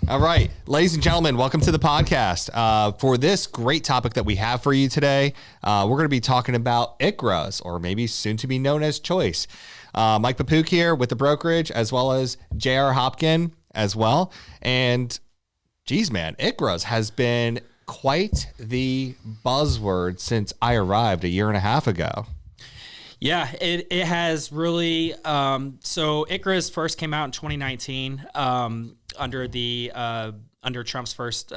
All right, ladies and gentlemen, welcome to the podcast. For this great topic that we have for you today, we're going to be talking about ICHRAs, or maybe soon to be known as Choice. Mike Papuk here with the brokerage, as well as J.R. Hopkin as well. And geez, man, ICHRAs has been quite the buzzword since I arrived a year and a half ago. Yeah, it has really. So ICHRAs first came out in 2019 under Trump's first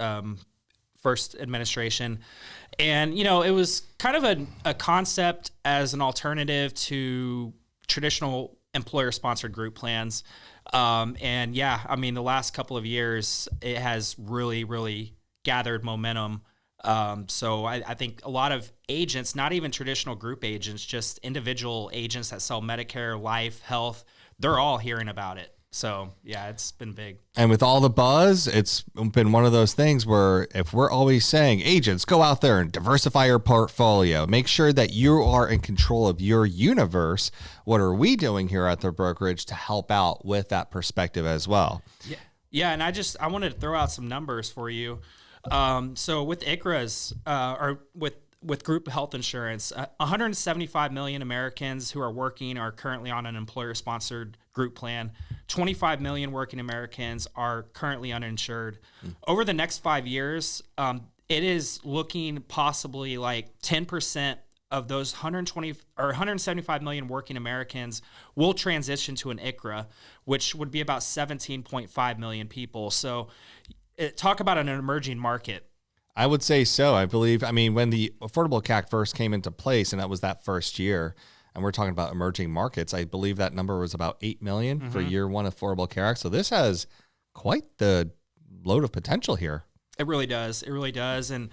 administration, and it was kind of a concept as an alternative to traditional employer-sponsored group plans. And yeah, I mean, the last couple of years it has really gathered momentum. So I think a lot of agents, not even traditional group agents, just individual agents that sell Medicare, life, health, they're all hearing about it. So yeah, it's been big. And with all the buzz, it's been one of those things where if we're always saying, agents, go out there and diversify your portfolio, make sure that you are in control of your universe. What are we doing here at the brokerage to help out with that perspective as well? Yeah. And I wanted to throw out some numbers for you. So with ICHRAs, or with group health insurance, 175 million Americans who are working are currently on an employer-sponsored group plan. 25 million working Americans are currently uninsured. Over the next 5 years, it is looking possibly like 10% of those 175 million working Americans will transition to an ICHRA, which would be about 17.5 million people. So talk about an emerging market. I would say so. I mean, when the Affordable Care Act first came into place, and that was that first year, and we're talking about emerging markets, I believe that number was about 8 million for year one Affordable Care Act. So this has quite the load of potential here. It really does. It really does. And,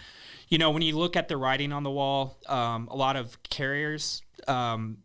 when you look at the writing on the wall, a lot of carriers,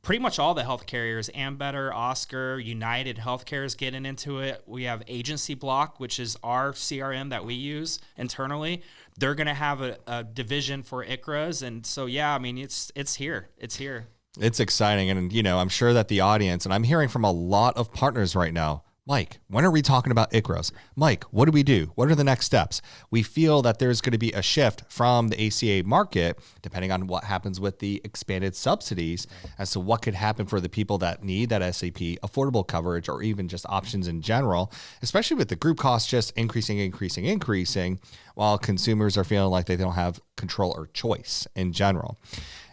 pretty much all the health carriers, Ambetter, Oscar, United Healthcare is getting into it. We have Agency Block, which is our CRM that we use internally. They're going to have a division for ICHRAs. And so, yeah, I mean, it's here. It's here. It's exciting. And, I'm sure that the audience, and I'm hearing from a lot of partners right now, Mike, when are we talking about ICHRAs? Mike, what do we do? What are the next steps? We feel that there's going to be a shift from the ACA market, depending on what happens with the expanded subsidies, as to what could happen for the people that need that SAP affordable coverage, or even just options in general, especially with the group costs just increasing, while consumers are feeling like they don't have control or choice in general.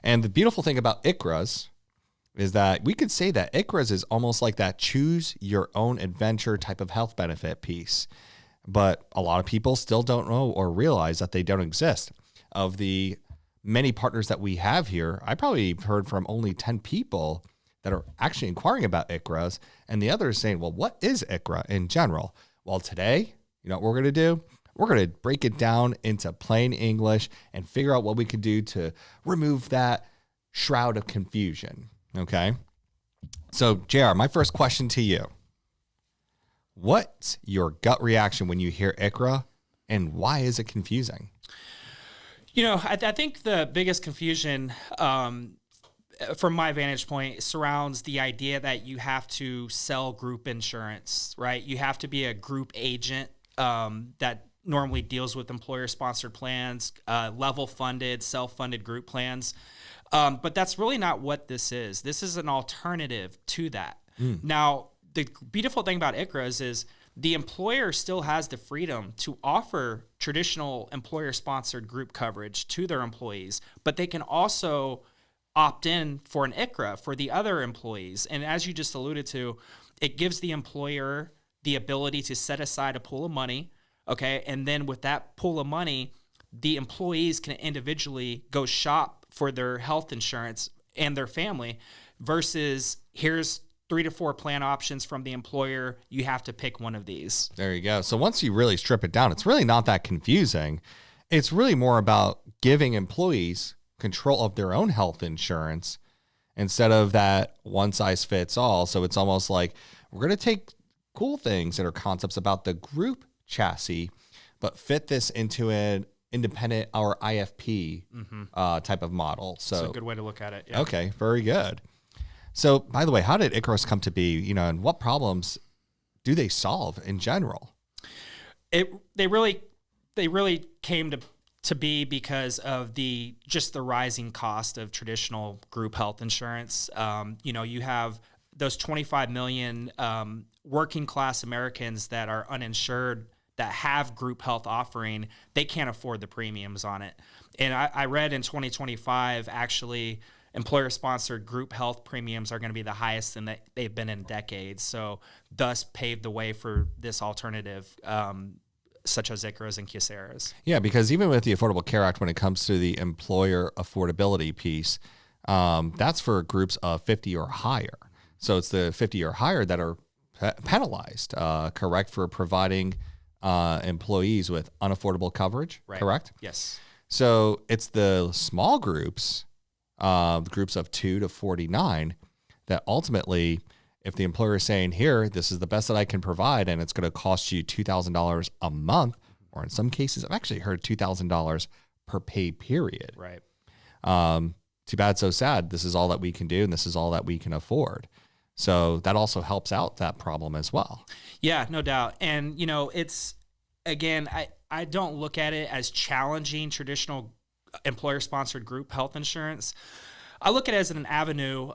And the beautiful thing about ICHRAs is that we could say that ICHRAs is almost like that choose your own adventure type of health benefit piece. But a lot of people still don't know or realize that they don't exist. Of the many partners that we have here, I probably heard from only 10 people that are actually inquiring about ICHRAs, and the others saying, well, what is ICHRA in general? Well, today, you know what we're going to do? We're going to break it down into plain English and figure out what we can do to remove that shroud of confusion. Okay. So, JR, my first question to you. What's your gut reaction when you hear ICHRA, and why is it confusing? I think the biggest confusion from my vantage point surrounds the idea that you have to sell group insurance, right? You have to be a group agent that normally deals with employer-sponsored plans, level-funded, self-funded group plans. But that's really not what this is. This is an alternative to that. Now, the beautiful thing about ICHRAs is the employer still has the freedom to offer traditional employer-sponsored group coverage to their employees, but they can also opt in for an ICHRA for the other employees. And as you just alluded to, it gives the employer the ability to set aside a pool of money, okay? And then with that pool of money, the employees can individually go shop for their health insurance and their family, versus here's 3 to 4 plan options from the employer. You have to pick one of these. There you go. So once you really strip it down, it's really not that confusing. It's really more about giving employees control of their own health insurance instead of that one size fits all. So it's almost like we're going to take cool things that are concepts about the group chassis, but fit this into an independent or IFP type of model. So that's a good way to look at it. Yeah. Okay, very good. So, by the way, how did ICHRAs come to be? And what problems do they solve in general? They really came to be because of the rising cost of traditional group health insurance. You have those 25 million working class Americans that are uninsured that have group health offering. They can't afford the premiums on it. And I read in 2025, actually, employer-sponsored group health premiums are going to be the highest than they've been in decades. So thus paved the way for this alternative, such as ICHRAs and ICHRAs. Yeah, because even with the Affordable Care Act, when it comes to the employer affordability piece, that's for groups of 50 or higher. So it's the 50 or higher that are penalized, correct, for providing employees with unaffordable coverage, right. Correct? Yes. So it's the small groups, the groups of 2 to 49, that ultimately, if the employer is saying, here, this is the best that I can provide, and it's going to cost you $2,000 a month, or in some cases, I've actually heard $2,000 per pay period. Right. Too bad, so sad. This is all that we can do, and this is all that we can afford. So that also helps out that problem as well. Yeah, no doubt. And, it's, again, I don't look at it as challenging traditional employer-sponsored group health insurance. I look at it as an avenue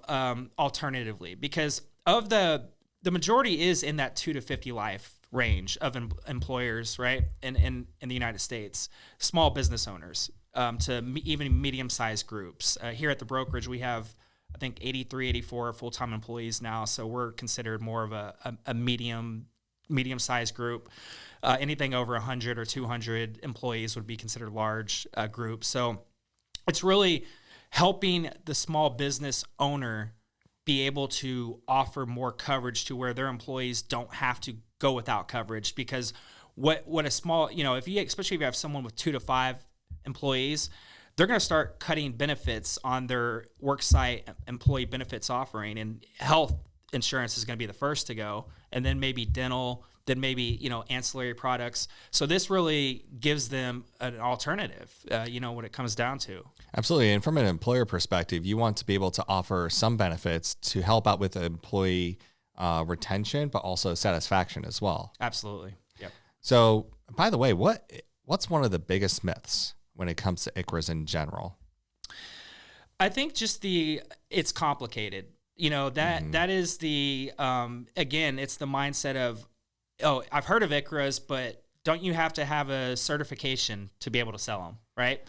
alternatively, because of the majority is in that 2 to 50 life range of employers, right, in the United States, small business owners to even medium-sized groups. Here at the brokerage, we have, I think, 83, 84 full-time employees now, so we're considered more of a medium-sized group. Anything over 100 or 200 employees would be considered large group. So it's really helping the small business owner be able to offer more coverage to where their employees don't have to go without coverage. Because what a small, especially if you have someone with 2 to 5 employees, they're going to start cutting benefits on their worksite employee benefits offering, and health insurance is going to be the first to go, and then maybe dental, then maybe, ancillary products. So this really gives them an alternative, when it comes down to. Absolutely. And from an employer perspective, you want to be able to offer some benefits to help out with employee retention, but also satisfaction as well. Absolutely. Yep. So, by the way, what's one of the biggest myths when it comes to ICHRAs in general? I think just it's complicated. That is the, again, it's the mindset of, oh, I've heard of ICHRAs, but don't you have to have a certification to be able to sell them, right?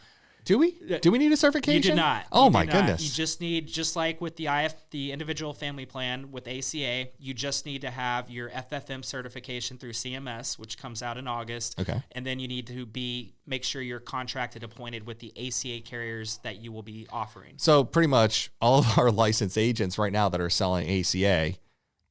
Do we? Do we need a certification? You do not. Oh, my goodness. You just need, just like with the individual family plan with ACA, you just need to have your FFM certification through CMS, which comes out in August. Okay. And then you need to make sure you're contracted, appointed with the ACA carriers that you will be offering. So pretty much all of our licensed agents right now that are selling ACA,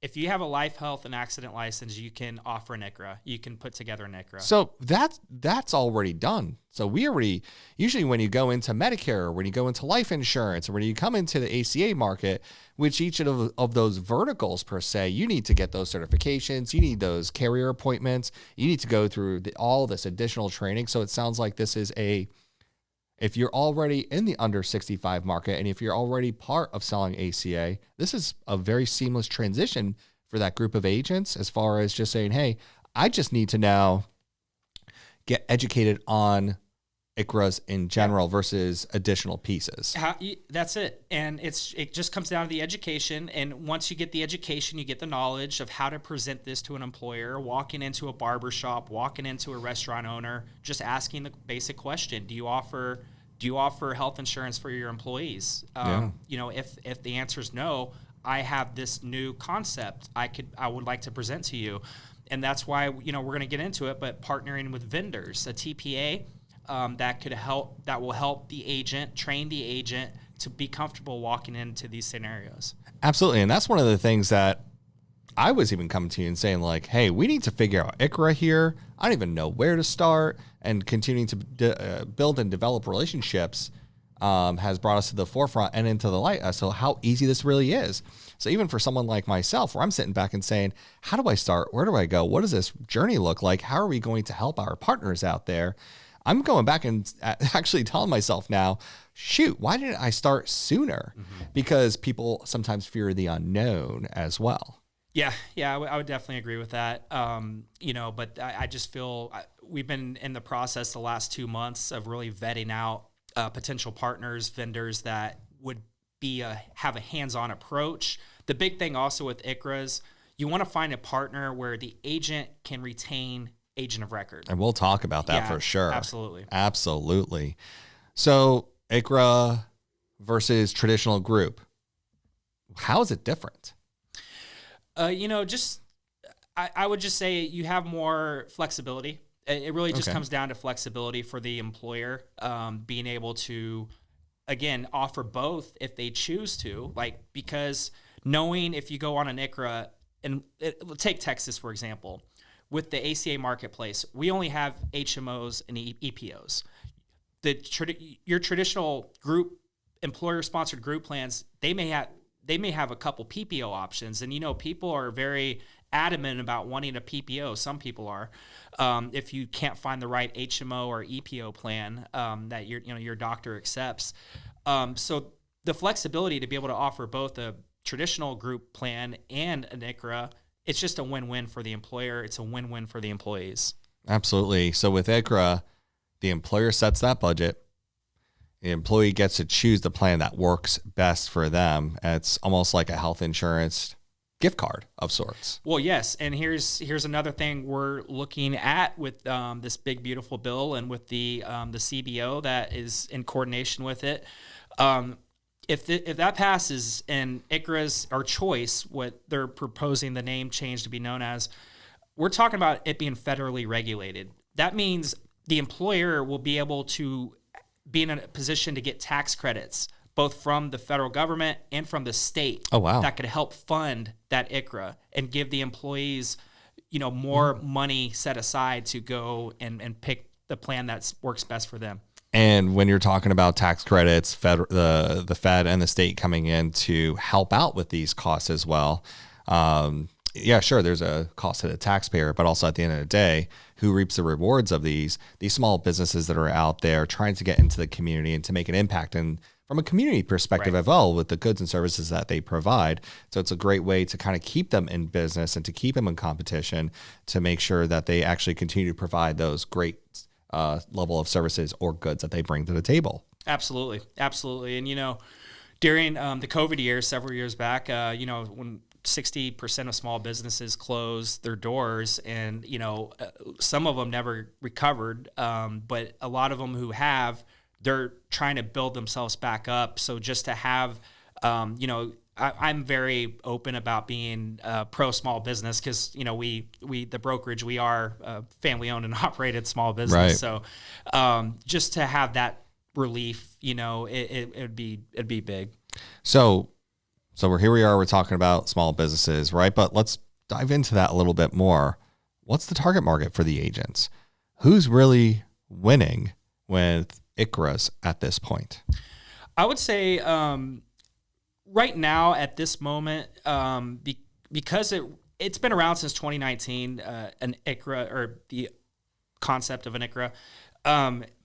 if you have a life, health, and accident license, you can offer an ICHRA. You can put together an ICHRA. So that's already done. So usually when you go into Medicare, or when you go into life insurance, or when you come into the ACA market, which each of those verticals per se, you need to get those certifications, you need those carrier appointments, you need to go through all this additional training. So it sounds like this is if you're already in the under 65 market, and if you're already part of selling ACA, this is a very seamless transition for that group of agents, as far as just saying, hey, I just need to now get educated on ICHRAs in general versus additional pieces. That's it. And it just comes down to the education. And once you get the education, you get the knowledge of how to present this to an employer, walking into a barber shop, walking into a restaurant owner, just asking the basic question: Do you offer health insurance for your employees? If the answer is no, I have this new concept I would like to present to you. And that's why, we're going to get into it, but partnering with vendors, a TPA, that will help the agent, train the agent to be comfortable walking into these scenarios. Absolutely. And that's one of the things that I was even coming to you and saying, like, hey, we need to figure out ICHRA here. I don't even know where to start. And continuing to build and develop relationships has brought us to the forefront and into the light as to how easy this really is. So even for someone like myself, where I'm sitting back and saying, how do I start? Where do I go? What does this journey look like? How are we going to help our partners out there? I'm going back and actually telling myself now, shoot, why didn't I start sooner? Mm-hmm. Because people sometimes fear the unknown as well. Yeah, I would definitely agree with that. But I just feel we've been in the process the last 2 months of really vetting out potential partners, vendors that would have a hands-on approach. The big thing also with ICHRA is you want to find a partner where the agent can retain agent of record. And we'll talk about that for sure. Absolutely. Absolutely. So ICHRA versus traditional group, how is it different? I would just say you have more flexibility. It really just comes down to flexibility for the employer, being able to, again, offer both if they choose to, because knowing if you go on an ICHRA, and take Texas, for example, with the ACA marketplace, we only have HMOs and EPOs. Your traditional group, employer-sponsored group plans, they may have a couple PPO options, and people are very adamant about wanting a PPO. Some people are, if you can't find the right HMO or EPO plan that your doctor accepts. So the flexibility to be able to offer both a traditional group plan and an ICHRA, it's just a win-win for the employer. It's a win-win for the employees. Absolutely. So with ICHRA, the employer sets that budget. The employee gets to choose the plan that works best for them. It's almost like a health insurance gift card of sorts. Well, yes. And here's another thing we're looking at with this big, beautiful bill and with the CBO that is in coordination with it. If that passes and ICHRA's our choice, what they're proposing the name change to be known as, we're talking about it being federally regulated. That means the employer will be able to be in a position to get tax credits, both from the federal government and from the state. Oh, wow. That could help fund that ICHRA and give the employees, more money set aside to go and pick the plan that works best for them. And when you're talking about tax credits, the Fed and the state coming in to help out with these costs as well. Yeah, sure, there's a cost to the taxpayer, but also at the end of the day, who reaps the rewards of these small businesses that are out there trying to get into the community and to make an impact, and from a community perspective as well, with the goods and services that they provide. So it's a great way to kind of keep them in business and to keep them in competition, to make sure that they actually continue to provide those great level of services or goods that they bring to the table. Absolutely. And, during the COVID years, several years back, when 60% of small businesses closed their doors, and some of them never recovered, but a lot of them who have, they're trying to build themselves back up. So just to have, I'm very open about being pro small business, because we the brokerage, we are a family owned and operated small business. Right. So just to have that relief, it'd be big. So we're talking about small businesses, right? But let's dive into that a little bit more. What's the target market for the agents? Who's really winning with ICHRAs at this point? I would say right now at this moment, because it's been around since 2019, an ICHRA, or the concept of an ICHRA,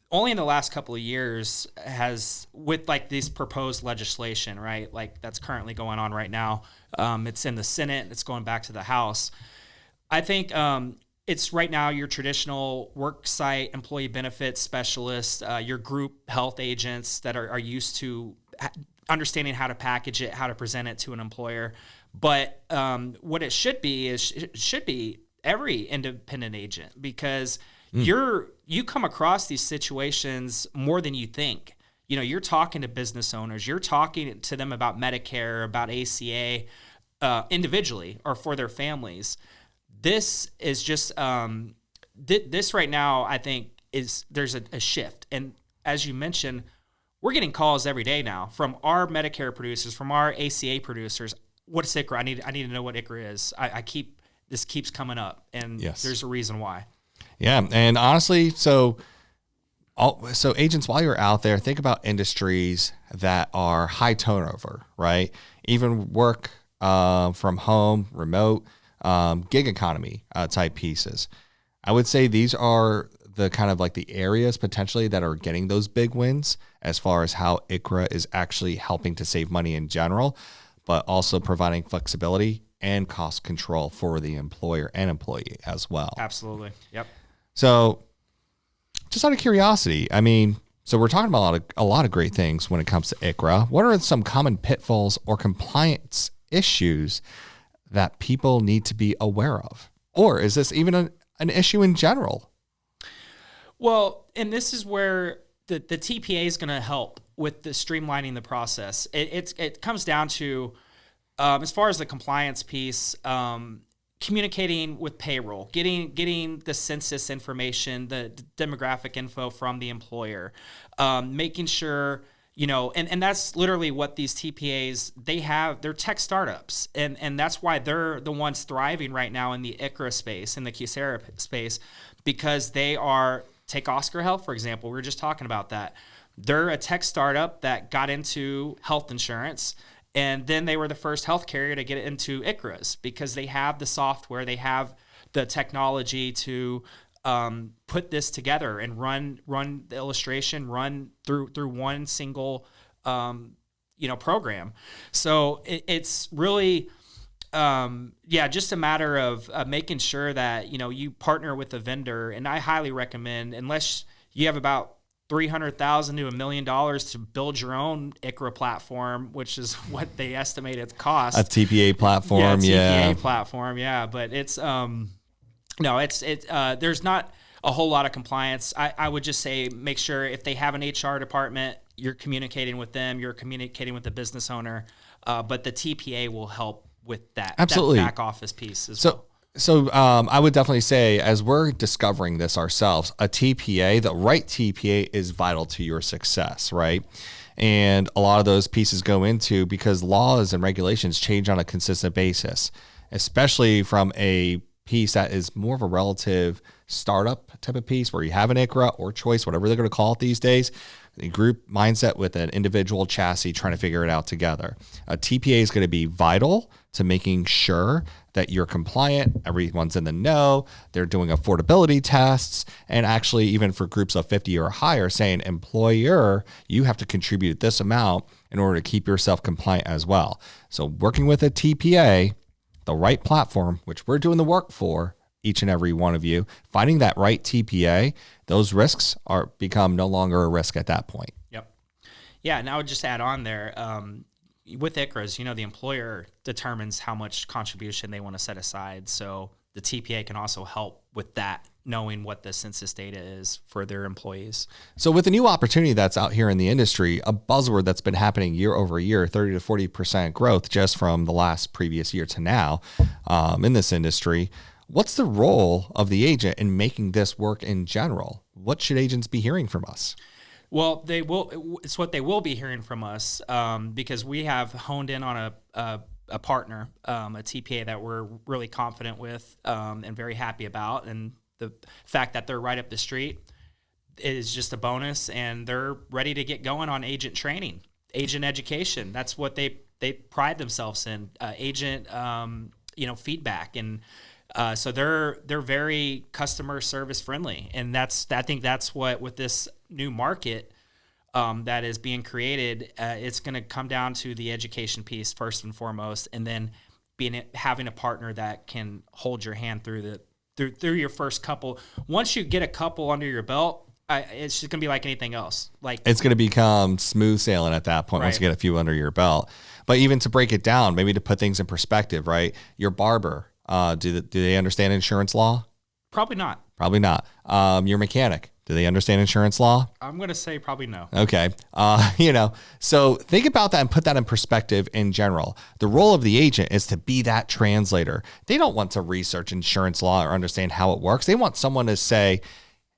only in the last couple of years has, with this proposed legislation, right? That's currently going on right now. It's in the Senate. It's going back to the House. I think it's right now your traditional worksite employee benefits specialists, your group health agents that are used to understanding how to package it, how to present it to an employer. But what it should be is it should be every independent agent, because you come across these situations more than you think. You're talking to business owners, you're talking to them about Medicare, about ACA, individually or for their families. This is just this right now, I think, there's a shift. And as you mentioned, we're getting calls every day now from our Medicare producers, from our ACA producers. What's ICHRA? I need to know what ICHRA is. This keeps coming up, and there's a reason why. Yeah, and honestly, so agents, while you're out there, think about industries that are high turnover, right? Even work from home, remote, gig economy type pieces. I would say these are the kind of the areas potentially that are getting those big wins as far as how ICHRA is actually helping to save money in general, but also providing flexibility and cost control for the employer and employee as well. Absolutely. Yep. So just out of curiosity, I mean, so we're talking about a lot of great things when it comes to ICHRA. What are some common pitfalls or compliance issues that people need to be aware of? Or is this even an issue in general? Well, and this is where the TPA is going to help with the streamlining the process. It comes down to, as far as the compliance piece, communicating with payroll, getting the census information, the demographic info from the employer, making sure, and that's literally what these TPAs, they're tech startups. And that's why they're the ones thriving right now in the ICHRA space, in the ICHRA space, because take Oscar Health, for example. We were just talking about that. They're a tech startup that got into health insurance, and then they were the first health carrier to get into ICHRAs because they have the software, they have the technology to put this together and run the illustration, run through one single program. So it's really just a matter of making sure that you partner with a vendor. And I highly recommend, unless you have about $300,000 to $1 million to build your own ICHRA platform, which is what they estimate it costs. A TPA platform, TPA platform, yeah. But it's there's not a whole lot of compliance. I would just say make sure if they have an HR department, you're communicating with them, you're communicating with the business owner, but the TPA will help with that. Absolutely. That back office piece as well. So I would definitely say, as we're discovering this ourselves, a TPA, the right TPA is vital to your success, right? And a lot of those pieces go into because laws and regulations change on a consistent basis, especially from a piece that is more of a relative startup type of piece where you have an ICHRA or choice, whatever they're going to call it these days, a group mindset with an individual chassis trying to figure it out together. A TPA is going to be vital to making sure that you're compliant, everyone's in the know, they're doing affordability tests, and actually even for groups of 50 or higher saying, employer, you have to contribute this amount in order to keep yourself compliant as well. So working with a TPA, the right platform, which we're doing the work for, each and every one of you, finding that right TPA, those risks become no longer a risk at that point. Yep. Yeah, and I would just add on there, with ICHRAs, the employer determines how much contribution they want to set aside. So the TPA can also help with that, knowing what the census data is for their employees. So with the new opportunity that's out here in the industry, a buzzword that's been happening year over year, 30 to 40% growth just from the previous year to now in this industry, what's the role of the agent in making this work in general? What should agents be hearing from us? Well, they will. It's what they will be hearing from us because we have honed in on a partner, a TPA that we're really confident with and very happy about. And the fact that they're right up the street is just a bonus, and they're ready to get going on agent training, agent education. That's what they pride themselves in, agent feedback. And so they're very customer service friendly, and I think that's what, with this new market that is being created, it's going to come down to the education piece first and foremost, and then having a partner that can hold your hand through your first couple. Once you get a couple under your belt, it's just going to be like anything else. Like it's going to become smooth sailing at that point. Right. Once you get a few under your belt. But even to break it down, maybe to put things in perspective, right? Your barber. Do they understand insurance law? Probably not. Probably not. Your mechanic, do they understand insurance law? I'm going to say probably no. Okay. So think about that and put that in perspective in general. The role of the agent is to be that translator. They don't want to research insurance law or understand how it works. They want someone to say,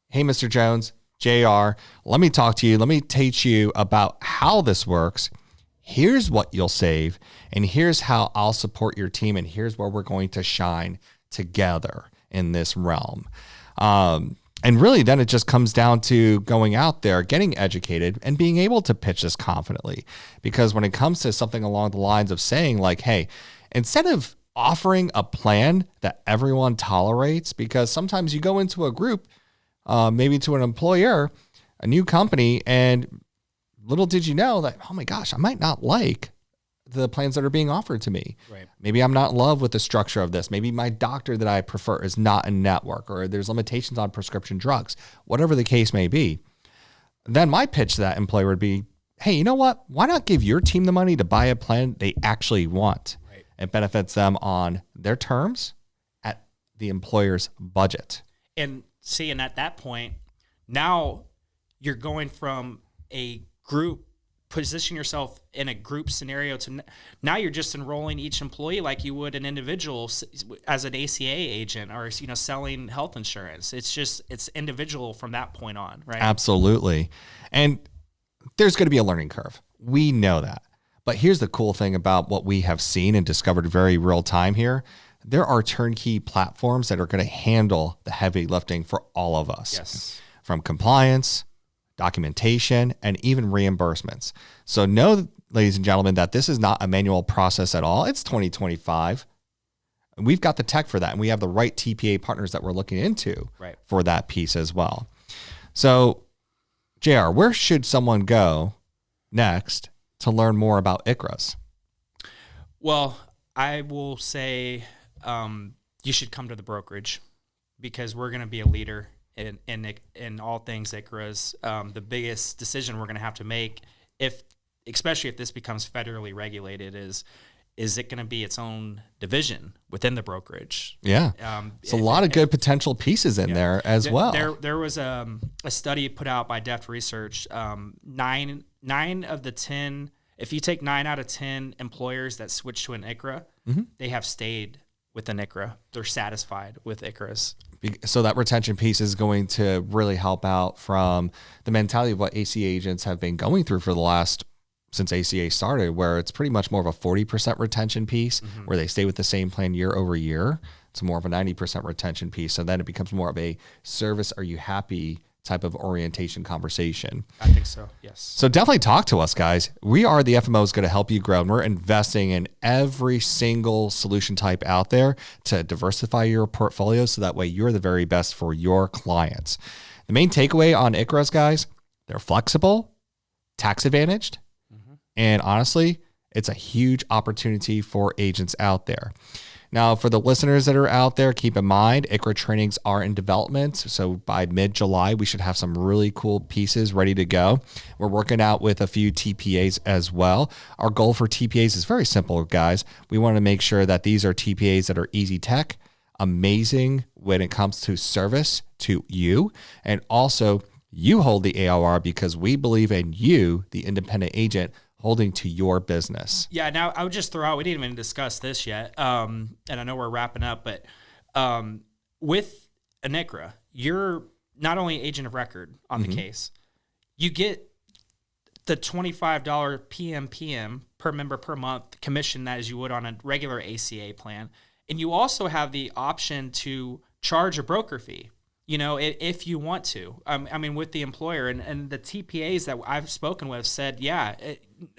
hey, Mr. Jones, JR, let me talk to you. Let me teach you about how this works. Here's what you'll save, and here's how I'll support your team, and here's where we're going to shine together in this realm. And really, then it just comes down to going out there, getting educated, and being able to pitch this confidently. Because when it comes to something along the lines of saying like, hey, instead of offering a plan that everyone tolerates, because sometimes you go into a group, maybe to an employer, a new company, and little did you know that, oh my gosh, I might not like the plans that are being offered to me. Right. Maybe I'm not in love with the structure of this. Maybe my doctor that I prefer is not in network, or there's limitations on prescription drugs, whatever the case may be. Then my pitch to that employer would be, hey, you know what? Why not give your team the money to buy a plan they actually want? Right. It benefits them on their terms at the employer's budget. And seeing at that point, now you're going from a group, position yourself in a group scenario to now you're just enrolling each employee like you would an individual as an ACA agent or, selling health insurance. It's individual from that point on, right? Absolutely. And there's going to be a learning curve. We know that. But here's the cool thing about what we have seen and discovered very real time here. There are turnkey platforms that are going to handle the heavy lifting for all of us. Yes. From compliance, documentation, and even reimbursements. So know, ladies and gentlemen, that this is not a manual process at all. It's 2025. And we've got the tech for that. And we have the right TPA partners that we're looking into for that piece as well. So, JR, where should someone go next to learn more about ICHRAs? Well, I will say you should come to the brokerage because we're going to be a leader in all things ICHRAs. The biggest decision we're going to have to make, especially if this becomes federally regulated, is it going to be its own division within the brokerage? Yeah, it's a lot of good potential pieces in there as well. There was a study put out by Deft Research. 9 of the 10, if you take 9 out of 10 employers that switch to an ICHRA, they have stayed with an ICHRA. They're satisfied with ICHRAs. So that retention piece is going to really help out from the mentality of what ACA agents have been going through for the last, since ACA started, where it's pretty much more of a 40% retention piece where they stay with the same plan year over year. It's more of a 90% retention piece. So then it becomes more of a service, are you happy type of orientation conversation. I think so, yes. So definitely talk to us, guys. We are the FMOs going to help you grow, and we're investing in every single solution type out there to diversify your portfolio so that way you're the very best for your clients. The main takeaway on ICHRAs, guys, they're flexible, tax advantaged, and honestly, it's a huge opportunity for agents out there. Now, for the listeners that are out there, keep in mind, ICHRA trainings are in development. So by mid-July, we should have some really cool pieces ready to go. We're working out with a few TPAs as well. Our goal for TPAs is very simple, guys. We want to make sure that these are TPAs that are easy tech, amazing when it comes to service to you, and also you hold the ARR because we believe in you, the independent agent, holding to your business. Yeah, now I would just throw out, we didn't even discuss this yet, and I know we're wrapping up, but with an ICHRA, you're not only agent of record on the case, you get the $25 PMPM per member per month commission as you would on a regular ACA plan, and you also have the option to charge a broker fee. If you want to. I mean, with the employer and the TPAs that I've spoken with said,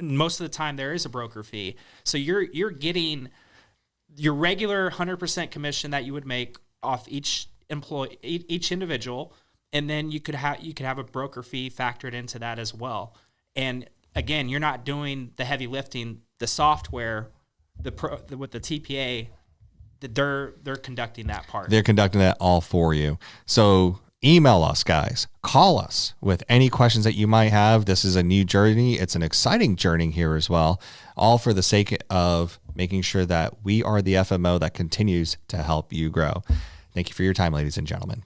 most of the time there is a broker fee. So you're getting your regular 100% commission that you would make off each individual, and then you could have a broker fee factored into that as well. And again, you're not doing the heavy lifting. The software, with the TPA. They're conducting that part. They're conducting that all for you. So email us, guys. Call us with any questions that you might have. This is a new journey. It's an exciting journey here as well, all for the sake of making sure that we are the FMO that continues to help you grow. Thank you for your time, ladies and gentlemen.